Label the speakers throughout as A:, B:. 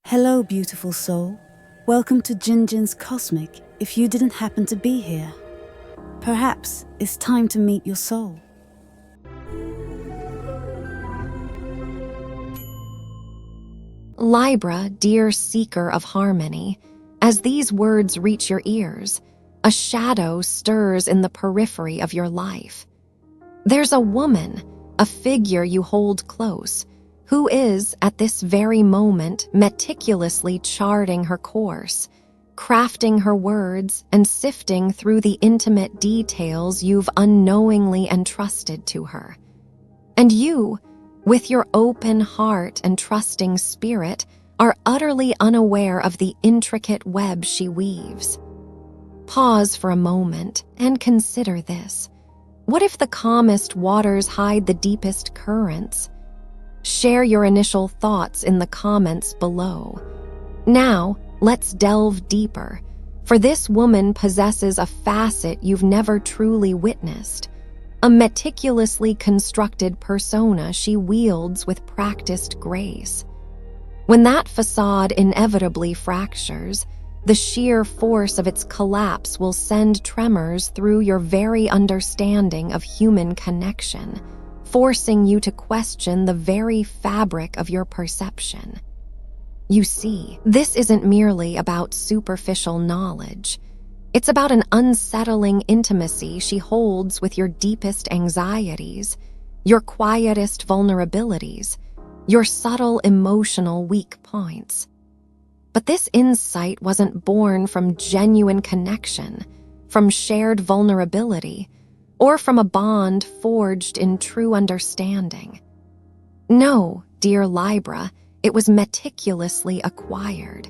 A: Hello, beautiful soul. Welcome to Jinjin's Cosmic if you didn't happen to be here. Perhaps it's time to meet your soul.
B: Libra, dear seeker of harmony, as these words reach your ears, a shadow stirs in the periphery of your life. There's a woman, a figure you hold close, who is, at this very moment, meticulously charting her course, crafting her words, and sifting through the intimate details you've unknowingly entrusted to her. And you, with your open heart and trusting spirit, are utterly unaware of the intricate web she weaves. Pause for a moment and consider this. What if the calmest waters hide the deepest currents? Share your initial thoughts in the comments below. Now, let's delve deeper, for this woman possesses a facet you've never truly witnessed. A meticulously constructed persona she wields with practiced grace. When that facade inevitably fractures, the sheer force of its collapse will send tremors through your very understanding of human connection, forcing you to question the very fabric of your perception. You see, this isn't merely about superficial knowledge. It's about an unsettling intimacy she holds with your deepest anxieties, your quietest vulnerabilities, your subtle emotional weak points. But this insight wasn't born from genuine connection, from shared vulnerability, or from a bond forged in true understanding. No, dear Libra, it was meticulously acquired.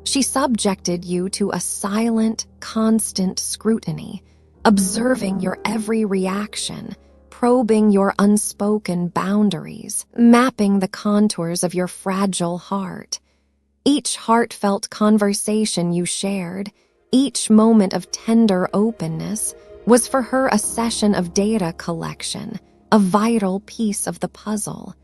B: She subjected you to a silent, constant scrutiny, observing your every reaction, probing your unspoken boundaries, mapping the contours of your fragile heart. Each heartfelt conversation you shared, each moment of tender openness, was for her a session of data collection, a vital piece of the puzzle.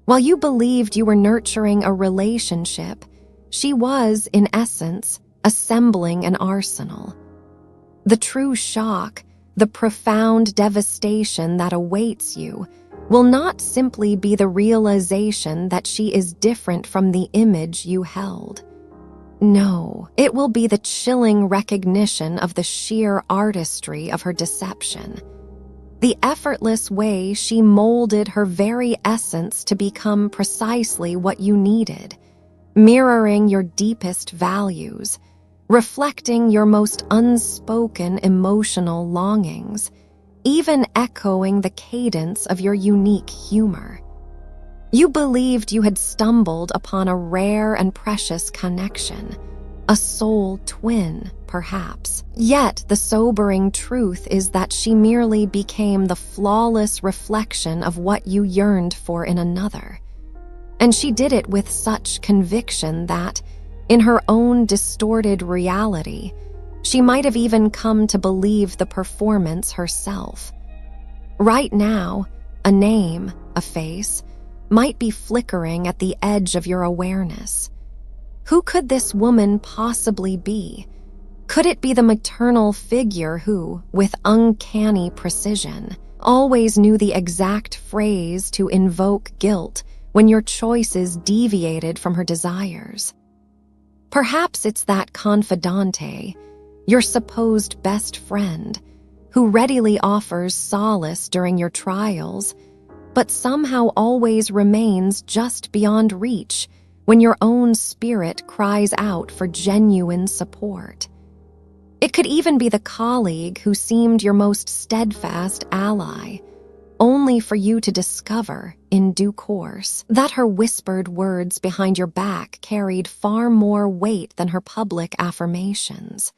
B: While you believed you were nurturing a relationship, she was, in essence, assembling an arsenal. The true shock, the profound devastation that awaits you, will not simply be the realization that she is different from the image you held. No, it will be the chilling recognition of the sheer artistry of her deception. The effortless way she molded her very essence to become precisely what you needed, mirroring your deepest values, reflecting your most unspoken emotional longings, even echoing the cadence of your unique humor. You believed you had stumbled upon a rare and precious connection, a soul twin, perhaps. Yet the sobering truth is that she merely became the flawless reflection of what you yearned for in another. And she did it with such conviction that, in her own distorted reality, she might have even come to believe the performance herself. Right now, a name, a face, might be flickering at the edge of your awareness. Who could this woman possibly be? Could it be the maternal figure who, with uncanny precision, always knew the exact phrase to invoke guilt when your choices deviated from her desires? Perhaps it's that confidante, your supposed best friend, who readily offers solace during your trials, but somehow always remains just beyond reach when your own spirit cries out for genuine support. It could even be the colleague who seemed your most steadfast ally, only for you to discover, in due course, that her whispered words behind your back carried far more weight than her public affirmations.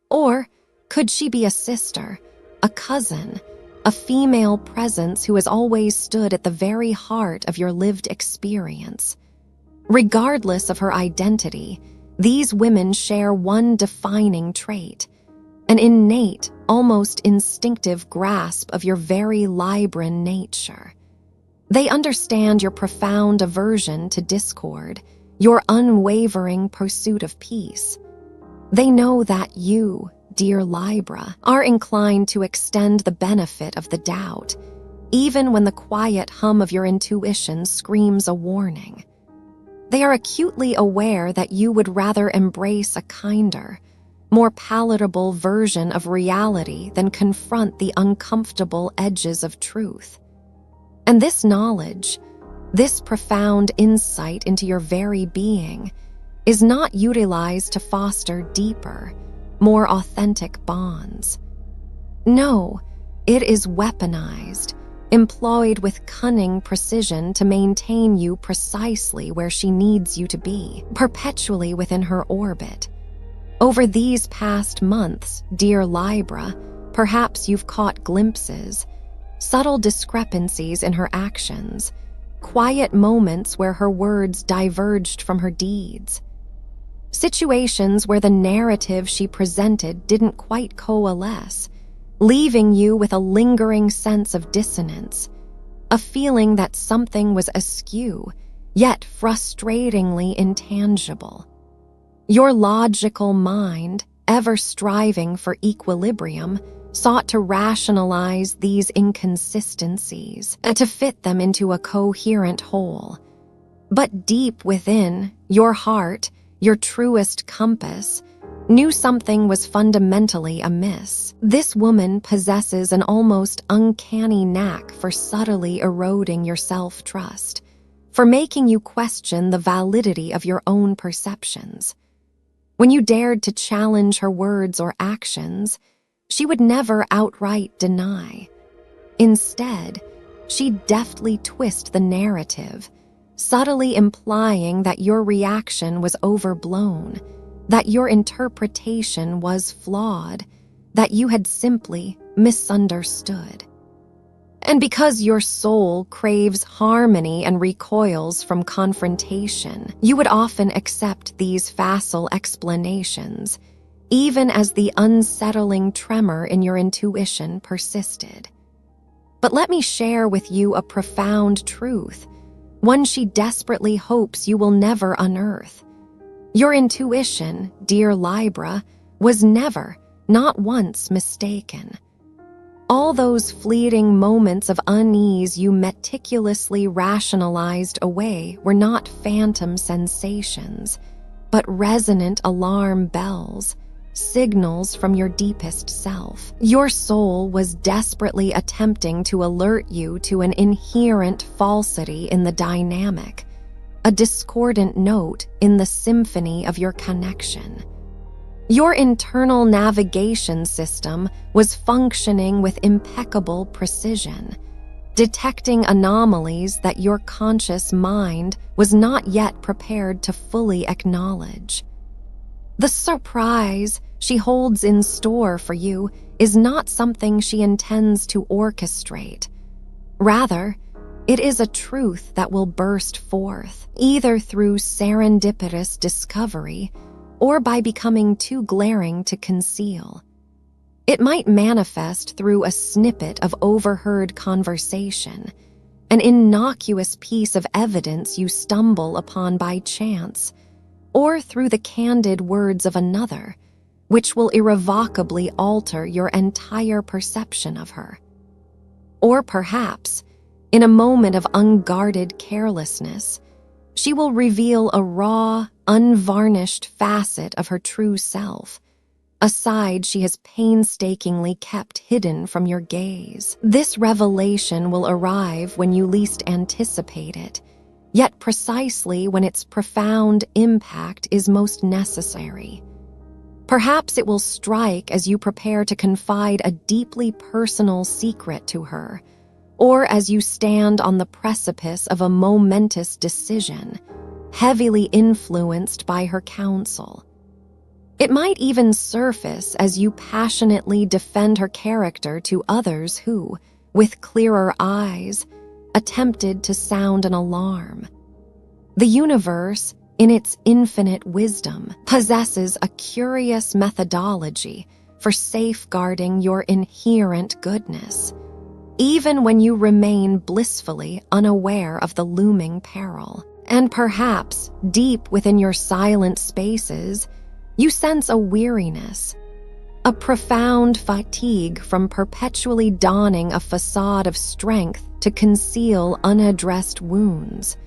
B: Or could she be a sister, a cousin, a female presence who has always stood at the very heart of your lived experience? Regardless of her identity, these women share one defining trait, an innate, almost instinctive grasp of your very Libran nature. They understand your profound aversion to discord, your unwavering pursuit of peace. They know that you, dear Libra, are inclined to extend the benefit of the doubt, even when the quiet hum of your intuition screams a warning. They are acutely aware that you would rather embrace a kinder, more palatable version of reality than confront the uncomfortable edges of truth. And this knowledge, this profound insight into your very being, is not utilized to foster deeper, more authentic bonds. No, it is weaponized, employed with cunning precision to maintain you precisely where she needs you to be, perpetually within her orbit. Over these past months, dear Libra, perhaps you've caught glimpses, subtle discrepancies in her actions, quiet moments where her words diverged from her deeds. Situations where the narrative she presented didn't quite coalesce, leaving you with a lingering sense of dissonance, a feeling that something was askew, yet frustratingly intangible. Your logical mind, ever striving for equilibrium, sought to rationalize these inconsistencies and to fit them into a coherent whole. But deep within, your heart, your truest compass, knew something was fundamentally amiss. This woman possesses an almost uncanny knack for subtly eroding your self-trust, for making you question the validity of your own perceptions. When you dared to challenge her words or actions, she would never outright deny. Instead, she'd deftly twist the narrative, subtly implying that your reaction was overblown, that your interpretation was flawed, that you had simply misunderstood. And because your soul craves harmony and recoils from confrontation, you would often accept these facile explanations, even as the unsettling tremor in your intuition persisted. But let me share with you a profound truth, one she desperately hopes you will never unearth. Your intuition, dear Libra, was never, not once, mistaken. All those fleeting moments of unease you meticulously rationalized away were not phantom sensations, but resonant alarm bells, signals from your deepest self. Your soul was desperately attempting to alert you to an inherent falsity in the dynamic, a discordant note in the symphony of your connection. Your internal navigation system was functioning with impeccable precision, detecting anomalies that your conscious mind was not yet prepared to fully acknowledge. The surprise she holds in store for you is not something she intends to orchestrate. Rather, it is a truth that will burst forth, either through serendipitous discovery or by becoming too glaring to conceal. It might manifest through a snippet of overheard conversation, an innocuous piece of evidence you stumble upon by chance, or through the candid words of another, which will irrevocably alter your entire perception of her. Or perhaps, in a moment of unguarded carelessness, she will reveal a raw, unvarnished facet of her true self, a side she has painstakingly kept hidden from your gaze. This revelation will arrive when you least anticipate it, yet precisely when its profound impact is most necessary. Perhaps it will strike as you prepare to confide a deeply personal secret to her, or as you stand on the precipice of a momentous decision, heavily influenced by her counsel. It might even surface as you passionately defend her character to others who, with clearer eyes, attempted to sound an alarm. The universe, in its infinite wisdom, possesses a curious methodology for safeguarding your inherent goodness, even when you remain blissfully unaware of the looming peril. And perhaps, deep within your silent spaces, you sense a weariness, a profound fatigue from perpetually donning a facade of strength to conceal unaddressed wounds,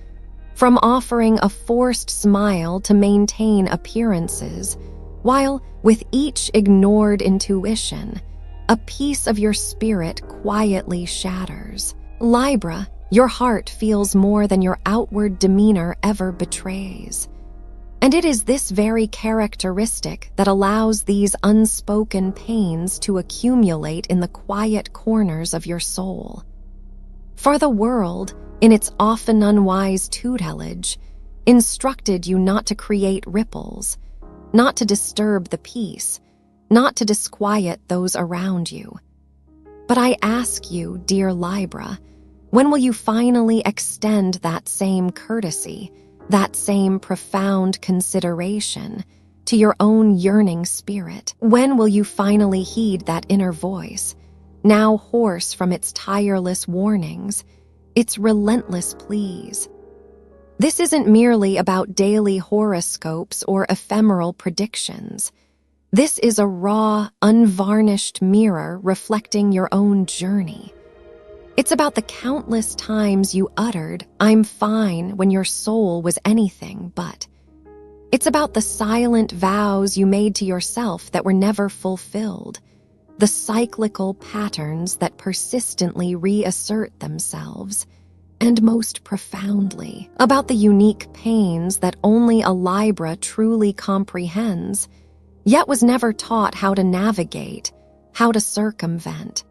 B: from offering a forced smile to maintain appearances, while, with each ignored intuition, a piece of your spirit quietly shatters. Libra, your heart feels more than your outward demeanor ever betrays. And it is this very characteristic that allows these unspoken pains to accumulate in the quiet corners of your soul. For the world, in its often unwise tutelage, instructed you not to create ripples, not to disturb the peace, not to disquiet those around you. But I ask you, dear Libra, when will you finally extend that same courtesy, that same profound consideration to your own yearning spirit? When will you finally heed that inner voice, now hoarse from its tireless warnings, its relentless pleas? This isn't merely about daily horoscopes or ephemeral predictions. This is a raw, unvarnished mirror reflecting your own journey. It's about the countless times you uttered, "I'm fine," when your soul was anything but. It's about the silent vows you made to yourself that were never fulfilled, the cyclical patterns that persistently reassert themselves, and most profoundly, about the unique pains that only a Libra truly comprehends, yet was never taught how to navigate, how to circumvent.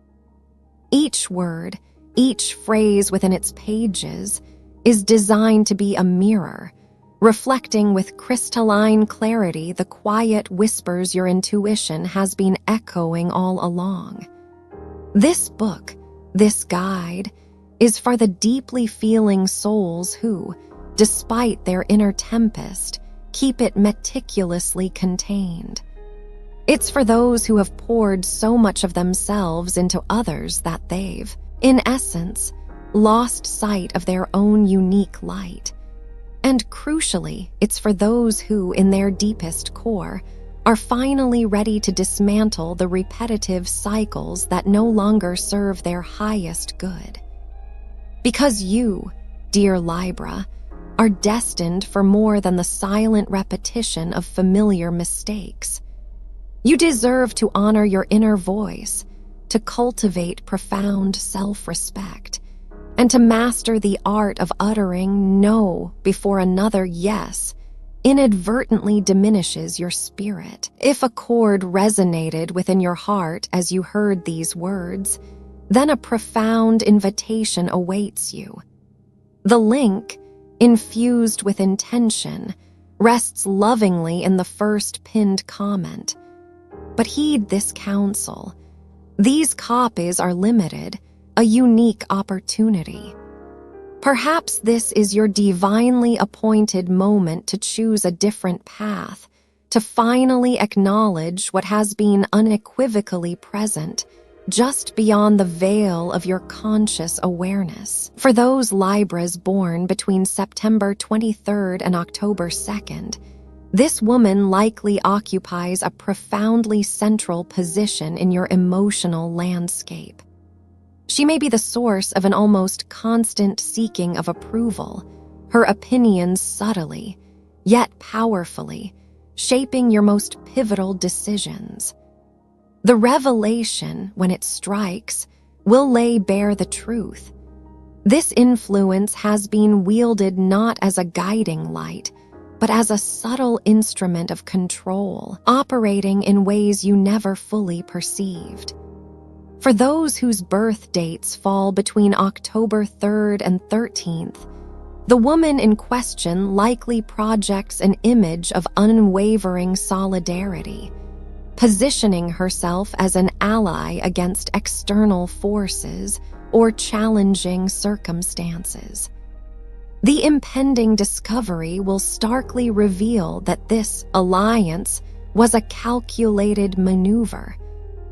B: Each word, each phrase within its pages, is designed to be a mirror, reflecting with crystalline clarity the quiet whispers your intuition has been echoing all along. This book, this guide, is for the deeply feeling souls who, despite their inner tempest, keep it meticulously contained. It's for those who have poured so much of themselves into others that they've, in essence, lost sight of their own unique light. And crucially, it's for those who, in their deepest core, are finally ready to dismantle the repetitive cycles that no longer serve their highest good. Because you, dear Libra, are destined for more than the silent repetition of familiar mistakes. You deserve to honor your inner voice, to cultivate profound self-respect, and to master the art of uttering no before another yes inadvertently diminishes your spirit. If a chord resonated within your heart as you heard these words, then a profound invitation awaits you. The link, infused with intention, rests lovingly in the first pinned comment. But heed this counsel. These copies are limited, a unique opportunity. Perhaps this is your divinely appointed moment to choose a different path, to finally acknowledge what has been unequivocally present just beyond the veil of your conscious awareness. For those Libras born between September 23rd and October 2nd, this woman likely occupies a profoundly central position in your emotional landscape. She may be the source of an almost constant seeking of approval, her opinions subtly, yet powerfully, shaping your most pivotal decisions. The revelation, when it strikes, will lay bare the truth. This influence has been wielded not as a guiding light, but as a subtle instrument of control, operating in ways you never fully perceived. For those whose birth dates fall between October 3rd and 13th, the woman in question likely projects an image of unwavering solidarity, positioning herself as an ally against external forces or challenging circumstances. The impending discovery will starkly reveal that this alliance was a calculated maneuver,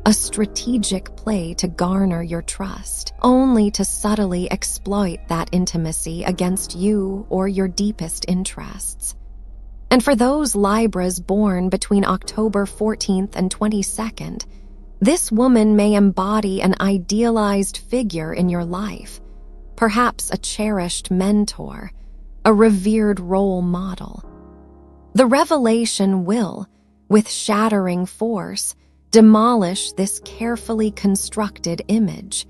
B: a strategic play to garner your trust, only to subtly exploit that intimacy against you or your deepest interests. And for those Libras born between October 14th and 22nd, this woman may embody an idealized figure in your life, perhaps a cherished mentor, a revered role model. The revelation will, with shattering force, demolish this carefully constructed image,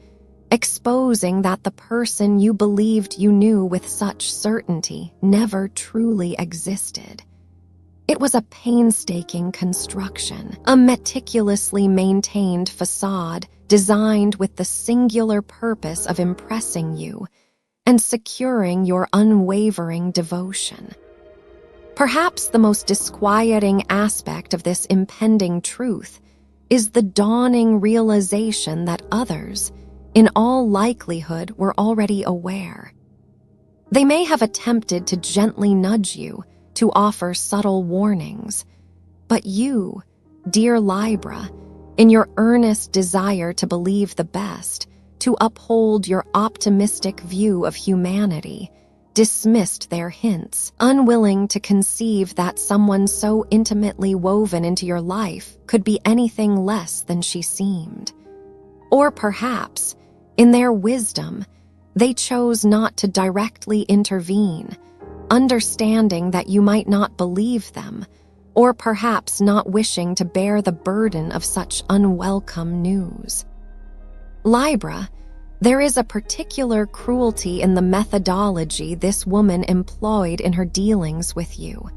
B: exposing that the person you believed you knew with such certainty never truly existed. It was a painstaking construction, a meticulously maintained facade designed with the singular purpose of impressing you and securing your unwavering devotion. Perhaps the most disquieting aspect of this impending truth is the dawning realization that others, in all likelihood, were already aware. They may have attempted to gently nudge you, to offer subtle warnings, but you, dear Libra, in your earnest desire to believe the best, to uphold your optimistic view of humanity, dismissed their hints, unwilling to conceive that someone so intimately woven into your life could be anything less than she seemed. Or perhaps, in their wisdom, they chose not to directly intervene, understanding that you might not believe them, or perhaps not wishing to bear the burden of such unwelcome news. Libra, there is a particular cruelty in the methodology this woman employed in her dealings with you.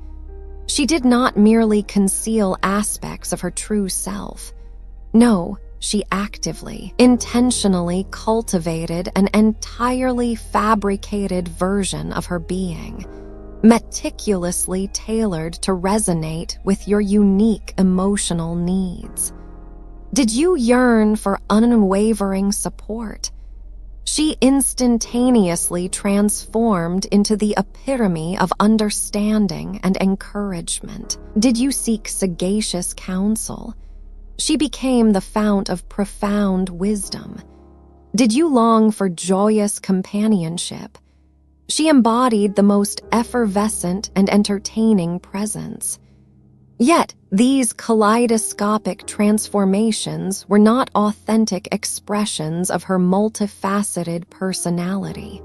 B: She did not merely conceal aspects of her true self. No, she actively, intentionally cultivated an entirely fabricated version of her being, meticulously tailored to resonate with your unique emotional needs. Did you yearn for unwavering support? She instantaneously transformed into the epitome of understanding and encouragement. Did you seek sagacious counsel? She became the fount of profound wisdom. Did you long for joyous companionship? She embodied the most effervescent and entertaining presence. Yet, these kaleidoscopic transformations were not authentic expressions of her multifaceted personality.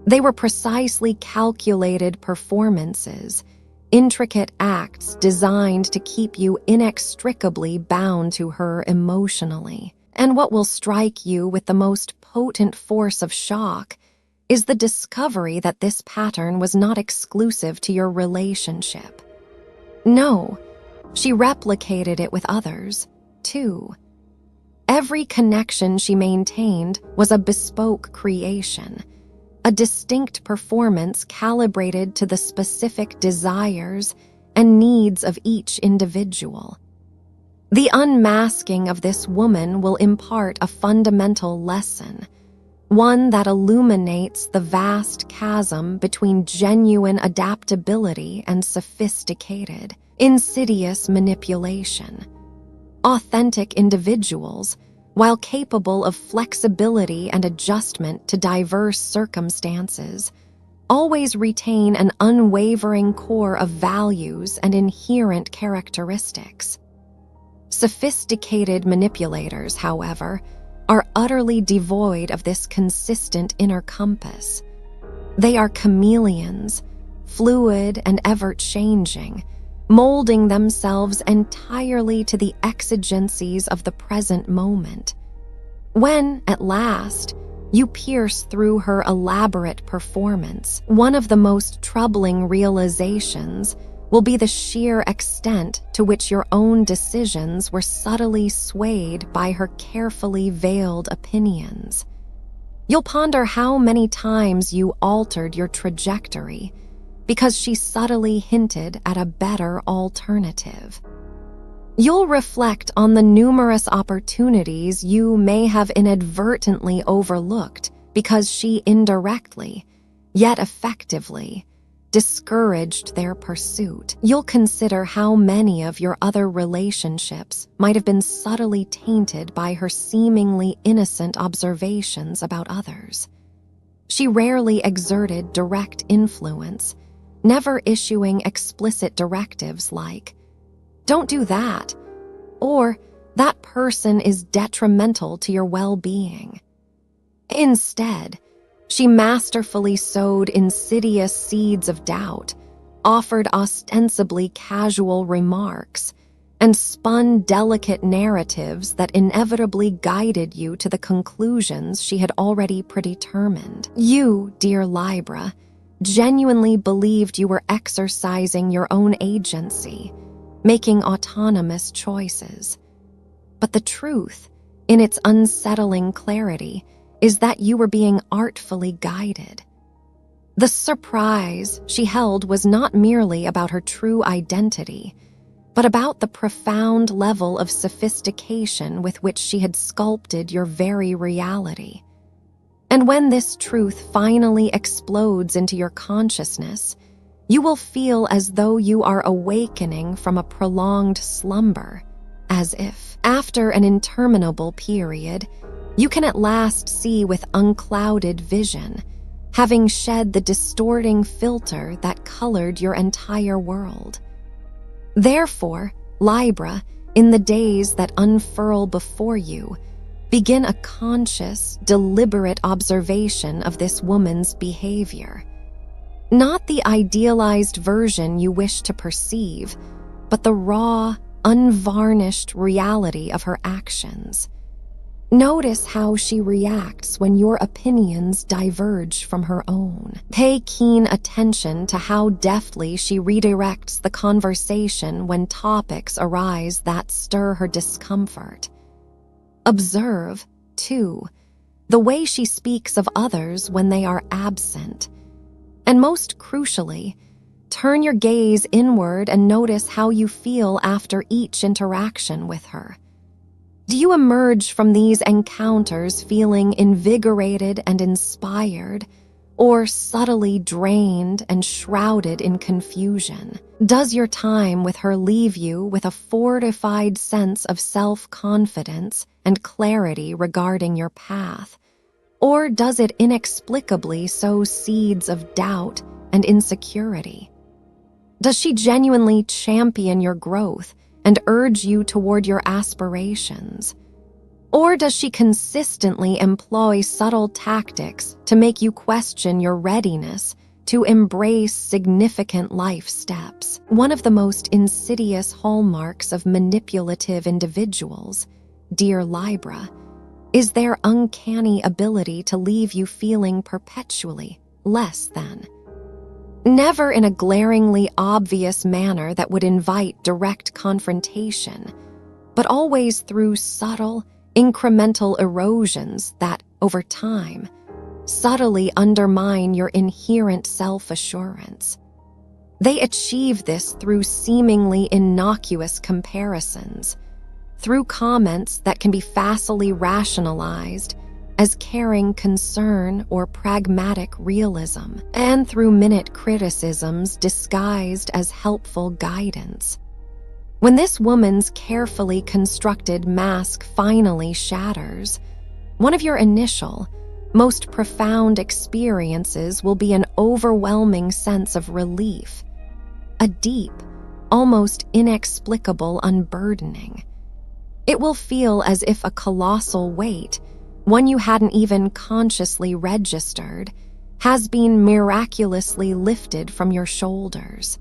B: They were precisely calculated performances, intricate acts designed to keep you inextricably bound to her emotionally. And what will strike you with the most potent force of shock is the discovery that this pattern was not exclusive to your relationship. No, she replicated it with others, too. Every connection she maintained was a bespoke creation, a distinct performance calibrated to the specific desires and needs of each individual. The unmasking of this woman will impart a fundamental lesson, one that illuminates the vast chasm between genuine adaptability and sophisticated, insidious manipulation. Authentic individuals, while capable of flexibility and adjustment to diverse circumstances, always retain an unwavering core of values and inherent characteristics. Sophisticated manipulators, however, are utterly devoid of this consistent inner compass. They are chameleons, fluid and ever-changing, molding themselves entirely to the exigencies of the present moment. When, at last, you pierce through her elaborate performance, one of the most troubling realizations will be the sheer extent to which your own decisions were subtly swayed by her carefully veiled opinions. You'll ponder how many times you altered your trajectory because she subtly hinted at a better alternative. You'll reflect on the numerous opportunities you may have inadvertently overlooked because she indirectly, yet effectively, discouraged their pursuit. You'll consider how many of your other relationships might have been subtly tainted by her seemingly innocent observations about others. She rarely exerted direct influence, never issuing explicit directives like, "Don't do that," or "That person is detrimental to your well-being." Instead, she masterfully sowed insidious seeds of doubt, offered ostensibly casual remarks, and spun delicate narratives that inevitably guided you to the conclusions she had already predetermined. You, dear Libra, genuinely believed you were exercising your own agency, making autonomous choices. But the truth, in its unsettling clarity, is that you were being artfully guided. The surprise she held was not merely about her true identity, but about the profound level of sophistication with which she had sculpted your very reality. And when this truth finally explodes into your consciousness, you will feel as though you are awakening from a prolonged slumber, as if, after an interminable period, you can at last see with unclouded vision, having shed the distorting filter that colored your entire world. Therefore, Libra, in the days that unfurl before you, begin a conscious, deliberate observation of this woman's behavior. Not the idealized version you wish to perceive, but the raw, unvarnished reality of her actions. Notice how she reacts when your opinions diverge from her own. Pay keen attention to how deftly she redirects the conversation when topics arise that stir her discomfort. Observe, too, the way she speaks of others when they are absent. And most crucially, turn your gaze inward and notice how you feel after each interaction with her. Do you emerge from these encounters feeling invigorated and inspired, or subtly drained and shrouded in confusion? Does your time with her leave you with a fortified sense of self-confidence and clarity regarding your path, or does it inexplicably sow seeds of doubt and insecurity? Does she genuinely champion your growth and urge you toward your aspirations? Or does she consistently employ subtle tactics to make you question your readiness to embrace significant life steps? One of the most insidious hallmarks of manipulative individuals, dear Libra, is their uncanny ability to leave you feeling perpetually less than. Never in a glaringly obvious manner that would invite direct confrontation, but always through subtle, incremental erosions that, over time, subtly undermine your inherent self-assurance. They achieve this through seemingly innocuous comparisons, through comments that can be facilely rationalized as caring concern or pragmatic realism, and through minute criticisms disguised as helpful guidance. When this woman's carefully constructed mask finally shatters, one of your initial, most profound experiences will be an overwhelming sense of relief, a deep, almost inexplicable unburdening. It will feel as if a colossal weight, one you hadn't even consciously registered, has been miraculously lifted from your shoulders.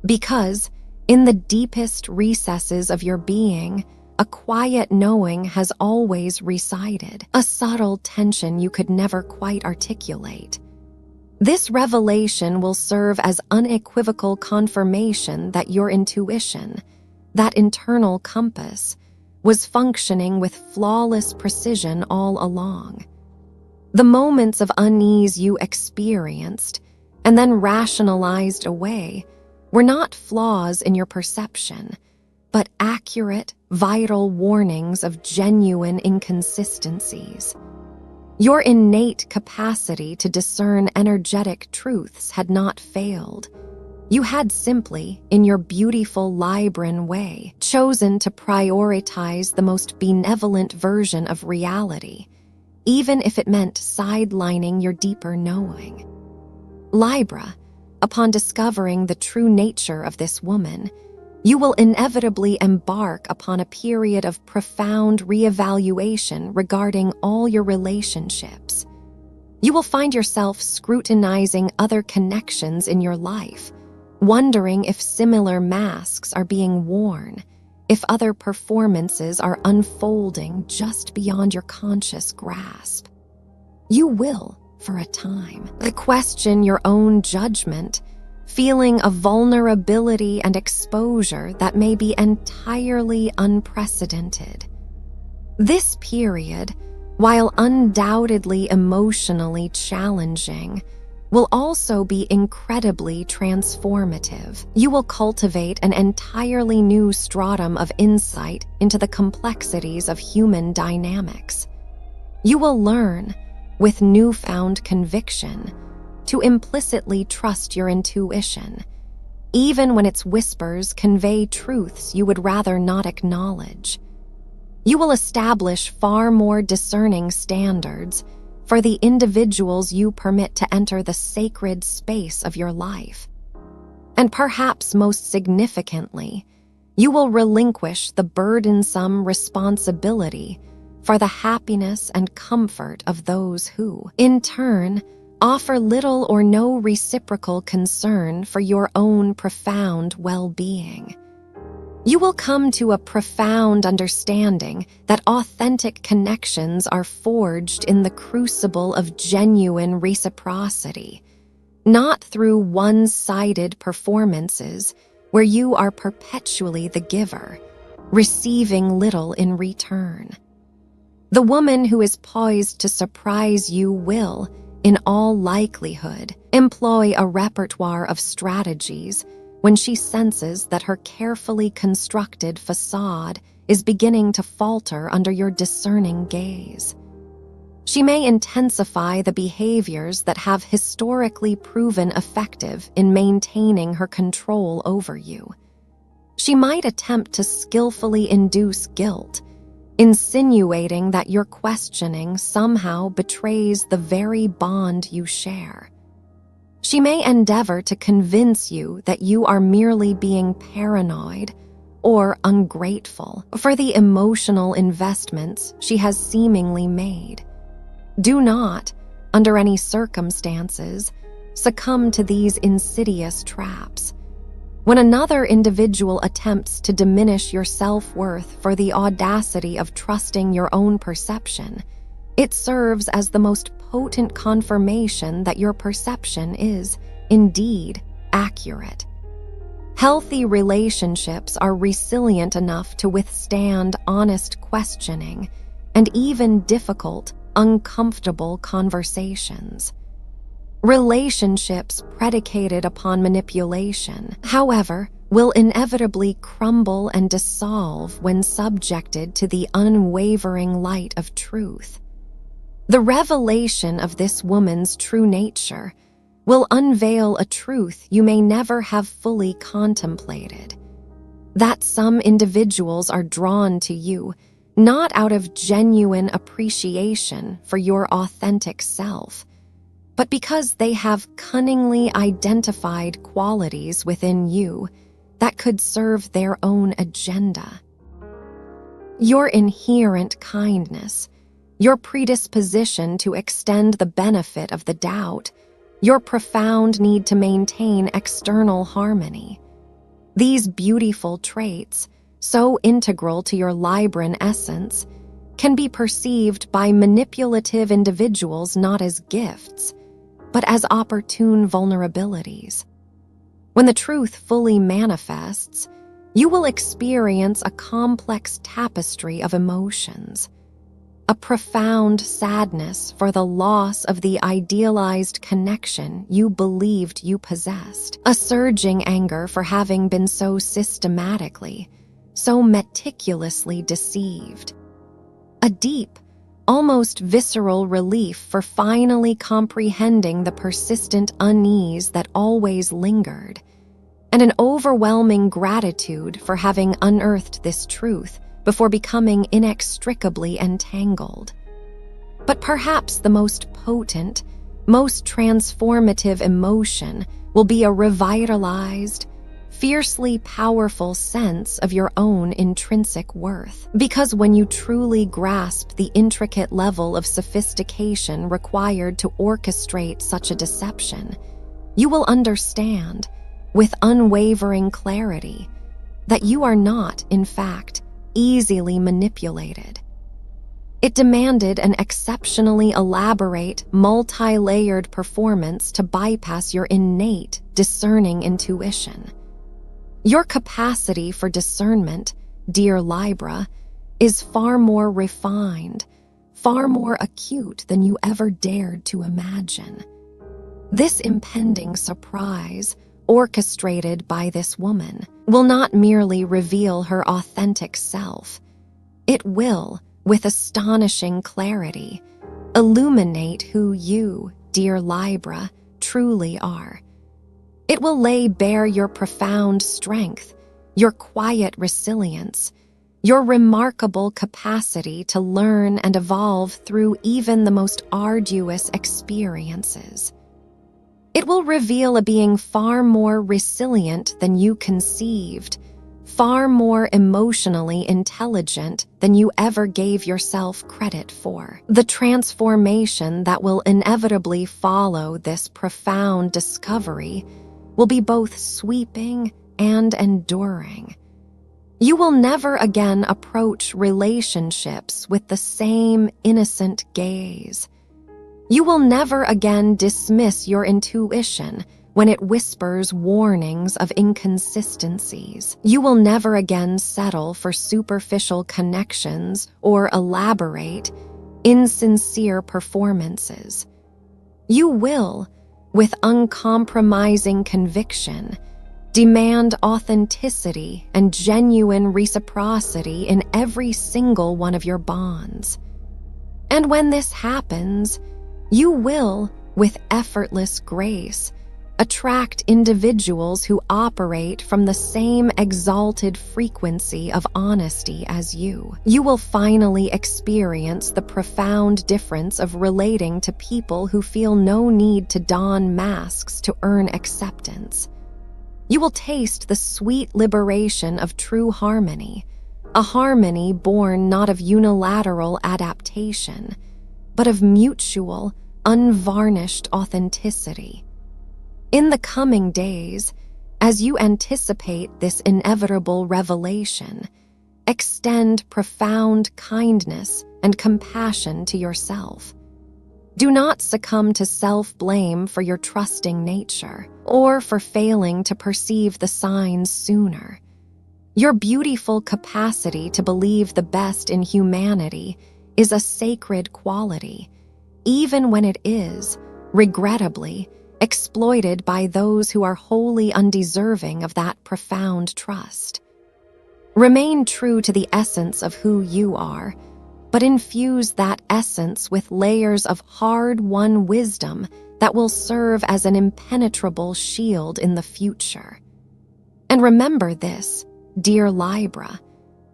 B: Because, in the deepest recesses of your being, a quiet knowing has always resided, a subtle tension you could never quite articulate. This revelation will serve as unequivocal confirmation that your intuition, that internal compass, was functioning with flawless precision all along. The moments of unease you experienced and then rationalized away were not flaws in your perception, but accurate, vital warnings of genuine inconsistencies. Your innate capacity to discern energetic truths had not failed. You had simply, in your beautiful Libran way, chosen to prioritize the most benevolent version of reality, even if it meant sidelining your deeper knowing. Libra, upon discovering the true nature of this woman, you will inevitably embark upon a period of profound reevaluation regarding all your relationships. You will find yourself scrutinizing other connections in your life, wondering if similar masks are being worn, if other performances are unfolding just beyond your conscious grasp. You will, for a time, question your own judgment, feeling a vulnerability and exposure that may be entirely unprecedented. This period, while undoubtedly emotionally challenging, will also be incredibly transformative. You will cultivate an entirely new stratum of insight into the complexities of human dynamics. You will learn, with newfound conviction, to implicitly trust your intuition, even when its whispers convey truths you would rather not acknowledge. You will establish far more discerning standards for the individuals you permit to enter the sacred space of your life. And perhaps most significantly, you will relinquish the burdensome responsibility for the happiness and comfort of those who, in turn, offer little or no reciprocal concern for your own profound well-being. You will come to a profound understanding that authentic connections are forged in the crucible of genuine reciprocity, not through one-sided performances where you are perpetually the giver, receiving little in return. The woman who is poised to surprise you will, in all likelihood, employ a repertoire of strategies when she senses that her carefully constructed facade is beginning to falter under your discerning gaze. She may intensify the behaviors that have historically proven effective in maintaining her control over you. She might attempt to skillfully induce guilt, insinuating that your questioning somehow betrays the very bond you share. She may endeavor to convince you that you are merely being paranoid or ungrateful for the emotional investments she has seemingly made. Do not, under any circumstances, succumb to these insidious traps. When another individual attempts to diminish your self-worth for the audacity of trusting your own perception, it serves as the most potent confirmation that your perception is, indeed, accurate. Healthy relationships are resilient enough to withstand honest questioning and even difficult, uncomfortable conversations. Relationships predicated upon manipulation, however, will inevitably crumble and dissolve when subjected to the unwavering light of truth. The revelation of this woman's true nature will unveil a truth you may never have fully contemplated: that some individuals are drawn to you not out of genuine appreciation for your authentic self, but because they have cunningly identified qualities within you that could serve their own agenda. Your inherent kindness, your predisposition to extend the benefit of the doubt, your profound need to maintain external harmony. These beautiful traits, so integral to your Libran essence, can be perceived by manipulative individuals not as gifts, but as opportune vulnerabilities. When the truth fully manifests, you will experience a complex tapestry of emotions: a profound sadness for the loss of the idealized connection you believed you possessed, a surging anger for having been so systematically, so meticulously deceived, a deep, almost visceral relief for finally comprehending the persistent unease that always lingered, and an overwhelming gratitude for having unearthed this truth before becoming inextricably entangled. But perhaps the most potent, most transformative emotion will be a revitalized, fiercely powerful sense of your own intrinsic worth. Because when you truly grasp the intricate level of sophistication required to orchestrate such a deception, you will understand, with unwavering clarity, that you are not, in fact, easily manipulated. It demanded an exceptionally elaborate, multi-layered performance to bypass your innate, discerning intuition. Your capacity for discernment, dear Libra, is far more refined, far more acute than you ever dared to imagine. This impending surprise, orchestrated by this woman, will not merely reveal her authentic self. It will, with astonishing clarity, illuminate who you, dear Libra, truly are. It will lay bare your profound strength, your quiet resilience, your remarkable capacity to learn and evolve through even the most arduous experiences. It will reveal a being far more resilient than you conceived, far more emotionally intelligent than you ever gave yourself credit for. The transformation that will inevitably follow this profound discovery will be both sweeping and enduring. You will never again approach relationships with the same innocent gaze. You will never again dismiss your intuition when it whispers warnings of inconsistencies. You will never again settle for superficial connections or elaborate, insincere performances. You will, with uncompromising conviction, demand authenticity and genuine reciprocity in every single one of your bonds. And when this happens, you will, with effortless grace, attract individuals who operate from the same exalted frequency of honesty as you. You will finally experience the profound difference of relating to people who feel no need to don masks to earn acceptance. You will taste the sweet liberation of true harmony, a harmony born not of unilateral adaptation, but of mutual, unvarnished authenticity. In the coming days, as you anticipate this inevitable revelation, extend profound kindness and compassion to yourself. Do not succumb to self-blame for your trusting nature or for failing to perceive the signs sooner. Your beautiful capacity to believe the best in humanity is a sacred quality, even when it is, regrettably, exploited by those who are wholly undeserving of that profound trust. Remain true to the essence of who you are, but infuse that essence with layers of hard-won wisdom that will serve as an impenetrable shield in the future. And remember this, dear Libra,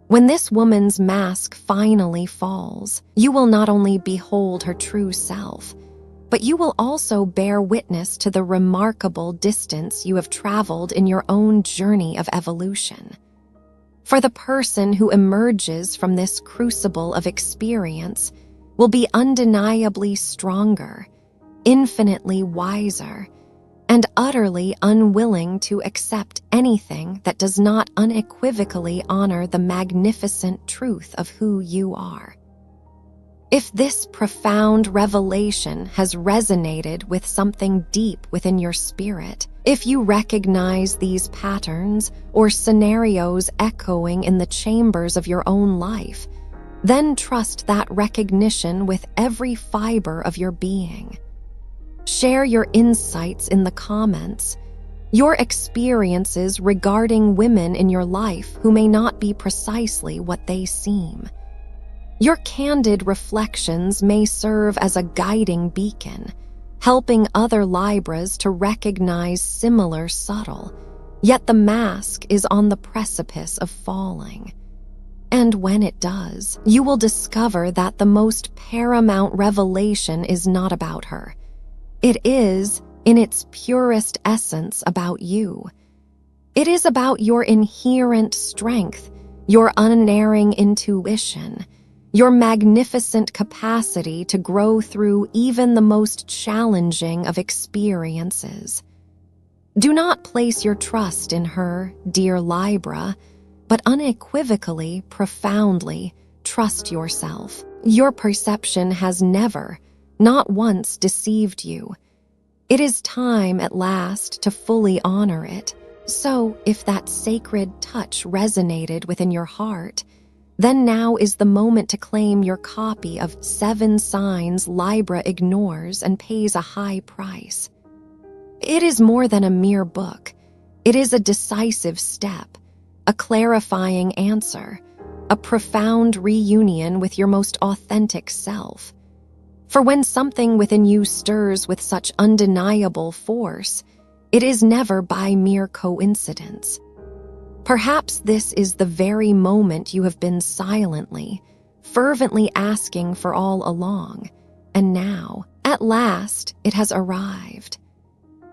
B: when this woman's mask finally falls, you will not only behold her true self, but you will also bear witness to the remarkable distance you have traveled in your own journey of evolution. For the person who emerges from this crucible of experience will be undeniably stronger, infinitely wiser, and utterly unwilling to accept anything that does not unequivocally honor the magnificent truth of who you are. If this profound revelation has resonated with something deep within your spirit, if you recognize these patterns or scenarios echoing in the chambers of your own life, then trust that recognition with every fiber of your being. Share your insights in the comments, your experiences regarding women in your life who may not be precisely what they seem. Your candid reflections may serve as a guiding beacon, helping other Libras to recognize similar subtle, yet the mask is on the precipice of falling. And when it does, you will discover that the most paramount revelation is not about her. It is, in its purest essence, about you. It is about your inherent strength, your unerring intuition, your magnificent capacity to grow through even the most challenging of experiences. Do not place your trust in her, dear Libra, but unequivocally, profoundly, trust yourself. Your perception has never, not once, deceived you. It is time at last to fully honor it. So, if that sacred touch resonated within your heart, then now is the moment to claim your copy of 7 Signs Libra Ignores and Pays a High Price. It is more than a mere book. It is a decisive step, a clarifying answer, a profound reunion with your most authentic self. For when something within you stirs with such undeniable force, it is never by mere coincidence. Perhaps this is the very moment you have been silently, fervently asking for all along, and now, at last, it has arrived.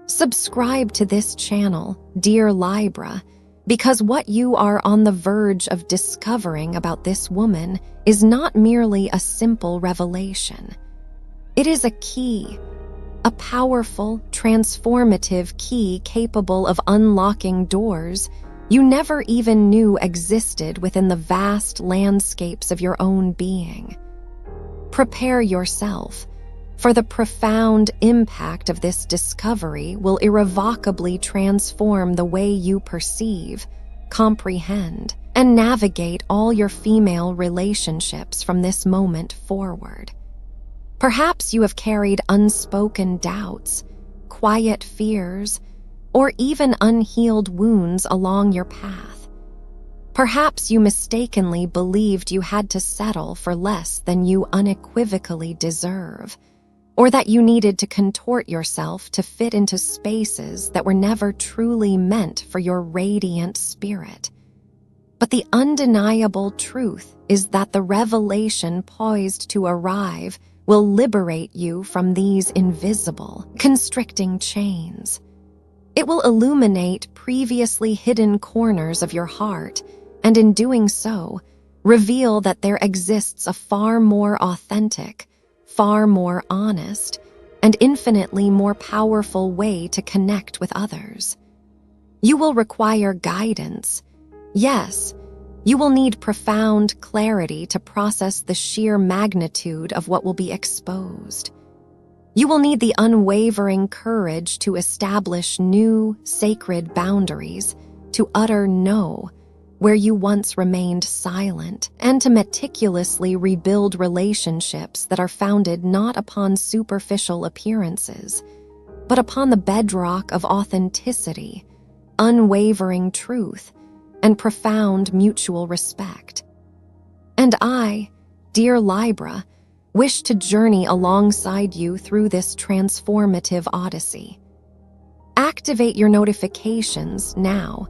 B: Subscribe to this channel, dear Libra, because what you are on the verge of discovering about this woman is not merely a simple revelation. It is a key, a powerful, transformative key capable of unlocking doors you never even knew existed within the vast landscapes of your own being. Prepare yourself, for the profound impact of this discovery will irrevocably transform the way you perceive, comprehend, and navigate all your female relationships from this moment forward. Perhaps you have carried unspoken doubts, quiet fears, or even unhealed wounds along your path. Perhaps you mistakenly believed you had to settle for less than you unequivocally deserve, or that you needed to contort yourself to fit into spaces that were never truly meant for your radiant spirit. But the undeniable truth is that the revelation poised to arrive will liberate you from these invisible, constricting chains. It will illuminate previously hidden corners of your heart, and in doing so, reveal that there exists a far more authentic, far more honest, and infinitely more powerful way to connect with others. You will require guidance. Yes, you will need profound clarity to process the sheer magnitude of what will be exposed. You will need the unwavering courage to establish new, sacred boundaries, to utter no where you once remained silent, and to meticulously rebuild relationships that are founded not upon superficial appearances, but upon the bedrock of authenticity, unwavering truth, and profound mutual respect. And I, dear Libra, wish to journey alongside you through this transformative odyssey. Activate your notifications now.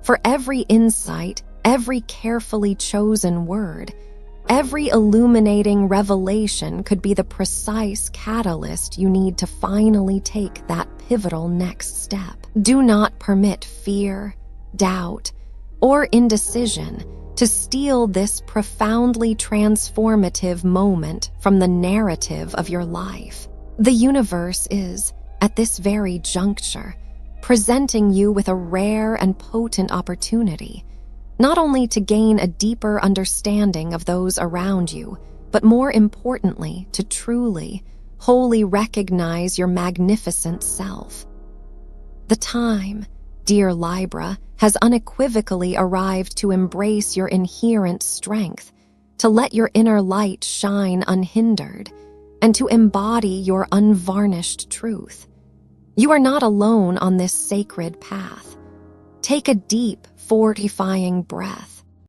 B: For every insight, every carefully chosen word, every illuminating revelation could be the precise catalyst you need to finally take that pivotal next step. Do not permit fear, doubt, or indecision to steal this profoundly transformative moment from the narrative of your life. The universe is, at this very juncture, presenting you with a rare and potent opportunity, not only to gain a deeper understanding of those around you, but more importantly, to truly, wholly recognize your magnificent self. The time, dear Libra, has unequivocally arrived to embrace your inherent strength, to let your inner light shine unhindered, and to embody your unvarnished truth. You are not alone on this sacred path. Take a deep, fortifying breath.